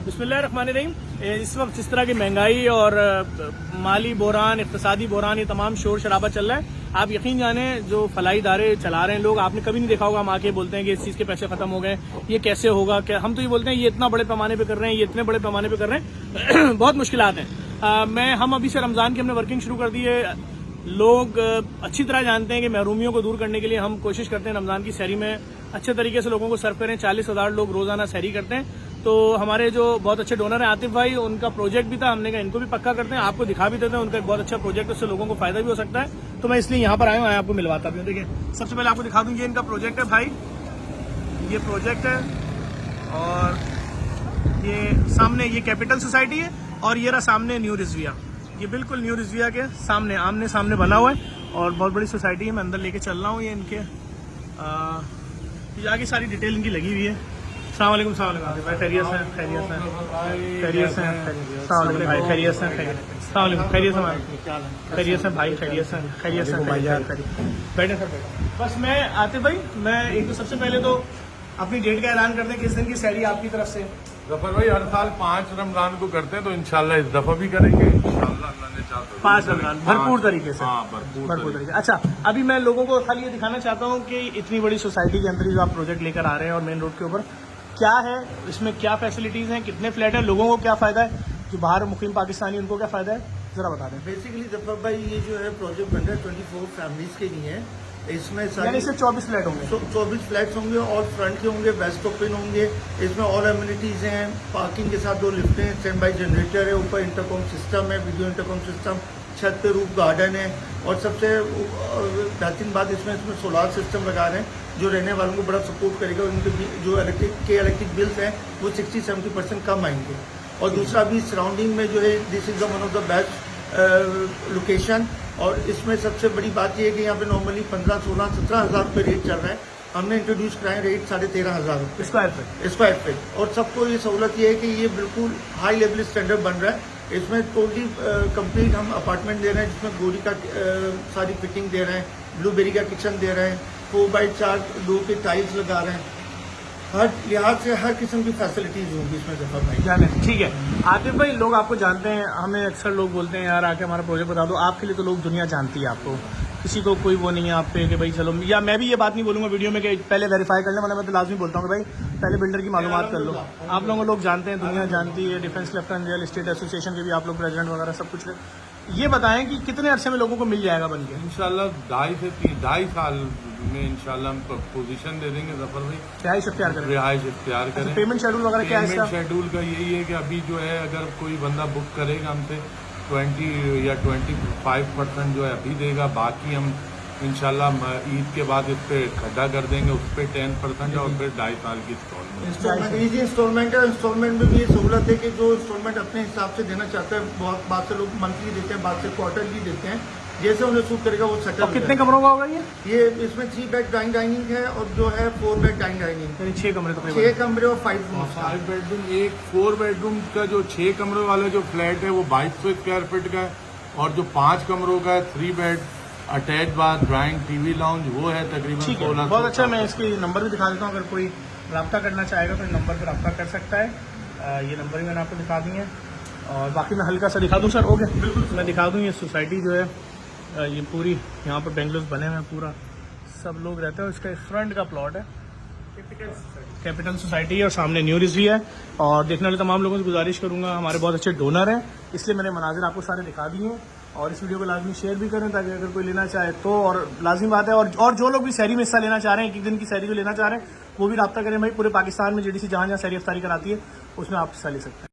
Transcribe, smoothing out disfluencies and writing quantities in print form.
बिस्मिल्लाहिर्रहमानिर्रहीम। इस वक्त जिस तरह की महंगाई और माली बहरान, इक़्तिसादी बहरान, ये तमाम शोर शराबा चल रहा है, आप यकीन जाने जो फलाई इदारे चला रहे हैं लोग, आपने कभी नहीं देखा होगा हम आके बोलते हैं कि इस चीज़ के पैसे खत्म हो गए, ये कैसे होगा, क्या हम तो ये बोलते हैं ये इतना बड़े पैमाने पे कर रहे हैं, ये इतने बड़े पैमाने पे कर रहे हैं बहुत मुश्किलात हैं। हम अभी से रमज़ान की हमने वर्किंग शुरू कर दी है। लोग अच्छी तरह जानते हैं कि महरूमियों को दूर करने के लिए हम कोशिश करते हैं रमज़ान की सहरी में अच्छे तरीके से लोगों को सर्व करें। 40,000 लोग रोज़ाना सहरी करते हैं। तो हमारे जो बहुत अच्छे डोनर हैं आतिफ भाई, उनका प्रोजेक्ट भी था, हमने कहा इनको भी पक्का करते हैं, आपको दिखा भी देते हैं। उनका एक बहुत अच्छा प्रोजेक्ट है, उससे लोगों को फायदा भी हो सकता है। तो मैं इसलिए यहाँ पर आया हूँ, आपको मिलवाता भी हूँ। देखिए, सबसे पहले आपको दिखा दूँ, ये इनका प्रोजेक्ट है भाई, ये प्रोजेक्ट है। और ये सामने ये कैपिटल सोसाइटी है और ये रहा सामने न्यू रिजविया। ये बिल्कुल न्यू रिजविया के सामने आमने सामने बना हुआ है और बहुत बड़ी सोसाइटी है। मैं अंदर लेके चल रहा हूँ। ये इनके आगे सारी डिटेल इनकी लगी हुई है। अस्सलाम वालेकुम भाई, खैरियत से खैरियत से खैरियत से भाई, खैरियत से खैरियत से खैरियत से भाई, खैरियत से खैरियत से बैठे सर, बैठे। बस मैं आतिफ भाई, मैं एक तो सबसे पहले तो अपनी डेट का ऐलान करते हैं किस दिन की सहरी आपकी तरफ से। जफर भाई हर साल 5 रमजान को करते हैं, तो इंशाल्लाह इस दफा भी करेंगे इंशाल्लाह, अल्लाह ने चाहा तो 5 रमजान भरपूर तरीके से। हाँ, भरपूर तरीके। अच्छा, अभी मैं लोगों को खाली ये दिखाना चाहता हूँ कि इतनी बड़ी सोसाइटी के अंदर जो आप प्रोजेक्ट लेकर आ रहे हैं और मेन रोड के ऊपर क्या है, इसमें क्या फैसिलिटीज हैं, कितने फ्लैट हैं, लोगों को क्या फायदा है, जो बाहर मुकीम पाकिस्तानी उनको क्या फायदा है, जरा बता दें। बेसिकली जफर भाई ये जो है प्रोजेक्ट बन रहा है 24 फैमिलीज के लिए है। इसमें यानी इससे 24 फ्लैट होंगे। 24 फ्लैट्स होंगे और फ्रंट के होंगे, वेस्ट ओपन होंगे। इसमें ऑल एमिनिटीज हैं, पार्किंग के साथ 2 लिफ्टें हैं, स्टैंड बाई जनरेटर है, ऊपर इंटरकॉम सिस्टम है, वीडियो इंटरकॉम सिस्टम, छत पे रूफ गार्डन है। और सबसे बेहतरीन बात इसमें सोलार सिस्टम लगा रहे हैं जो रहने वालों को बड़ा सपोर्ट करेगा। उनके जो इलेक्ट्रिक बिल्स हैं वो 60-70% कम आएंगे। और दूसरा भी सराउंडिंग में जो है this is one of the best location. और इसमें सबसे बड़ी बात यह है कि यहाँ पे नॉर्मली 15, 16, 17 हज़ार रुपये रेट चल रहा है। हमने इंट्रोड्यूस कराए रेट 13,500 रुपये स्क्वायर फीट। और सबको ये सहूलत ये है कि ये बिल्कुल हाई लेवल स्टैंडर्ड बन रहा है। इसमें टोटली कंप्लीट हम अपार्टमेंट दे रहे हैं जिसमें गोरी का सारी फिटिंग दे रहे हैं, ब्लूबेरी का किचन दे रहे हैं, 4x4 डोर के टाइल्स लगा रहे हैं। हर लिहाज से हर किस्म की फैसिलिटीज होंगी इसमें जफर भाई। जाने ठीक है आतिफ भाई, लोग आपको जानते हैं, हमें अक्सर लोग बोलते हैं यार आके हमारा प्रोजेक्ट बता दो। आपके लिए तो लोग दुनिया जानती है आपको, किसी को कोई वो नहीं है आप पे कि भाई चलो, या मैं भी ये बात नहीं बोलूँगा वीडियो में कि पहले वेरीफाई कर लें, मतलब मैं तो लाजमी बोलता हूँ कि भाई पहले बिल्डर की मालूमात कर लो। आप लोगों को लोग जानते हैं, दुनिया जानती है, defence left and real estate association के भी आप लोग प्रेसिडेंट वगैरह सब कुछ। ये बताएं कि कितने अरसे में लोगों को मिल जाएगा बन के? इंशाल्लाह 2.5 साल में इंशाल्लाह हम पोजीशन दे देंगे जफर भाई, रिहाइश इख्तियार करें। रिहाइश इख्तियार करें। पेमेंट शेड्यूल वगैरह क्या है इसका? पेमेंट शेड्यूल का यही है कि अभी जो है अगर कोई बंदा बुक करेगा हमसे 20 या 25% जो है अभी देगा, बाकी हम इंशाल्लाह ईद के बाद इस पे खड्डा कर देंगे, उस पर 10% और फिर 2.5 साल की इंस्टॉलमेंट। ईजी इंस्टॉलमेंट है। इंस्टॉलमेंट में भी ये सहूलत है कि जो इंस्टॉलमेंट अपने हिसाब से देना चाहता है, बहुत बात से लोग मंथली देते हैं, बात से क्वार्टरली देते हैं, जैसे उन्हें सूट करेगा वो सेटल। कितने कमरों का होगा ये? इसमें 3 बेड डाइनिंग है और जो है 4 बेड डाइनिंग, 6 कमरे। 6 कमरे और 5 रूम। 5 बेडरूम, एक 4 बेडरूम का जो 6 कमरों वाला जो फ्लैट है वो 2200 स्क्वायर फीट का है। और जो 5 कमरों का 3 bed attach bath, drawing, TV lounge, वो है तकरीबन 1600। बहुत अच्छा, मैं इसकी नंबर भी दिखा देता हूँ, अगर कोई रब्ता करना चाहेगा तो नंबर पर रब्ता कर सकता है। ये नंबर भी मैंने आपको दिखा दी है। और बाकी मैं हल्का सा दिखा दूँ सर? ओके, बिल्कुल मैं दिखा दूँ। ये सोसाइटी जो है ये पूरी यहाँ पर बेंगलोर बने हुए हैं, पूरा सब लोग रहते हैं। इसका फ्रंट का प्लॉट है, कैपिटल सोसाइटी है और सामने न्यू रिजवी है। और देखने वाले तमाम लोगों से गुजारिश करूंगा, हमारे बहुत अच्छे डोनर हैं, इसलिए मैंने मनाजिर आपको सारे दिखा दिए हैं। और इस वीडियो को लाजमी शेयर भी करें ताकि अगर कोई लेना चाहे तो। और लाजमी बात है, और जो लोग भी सहरी में हिस्सा लेना चाह रहे हैं, एक दिन की सहरी को लेना चाह रहे हैं, वो भी रब्ता करें भाई। पूरे पाकिस्तान में JDC जहाँ जहाँ सहरी अफ्तारी कराती है उसमें आप हिस्सा ले सकते हैं।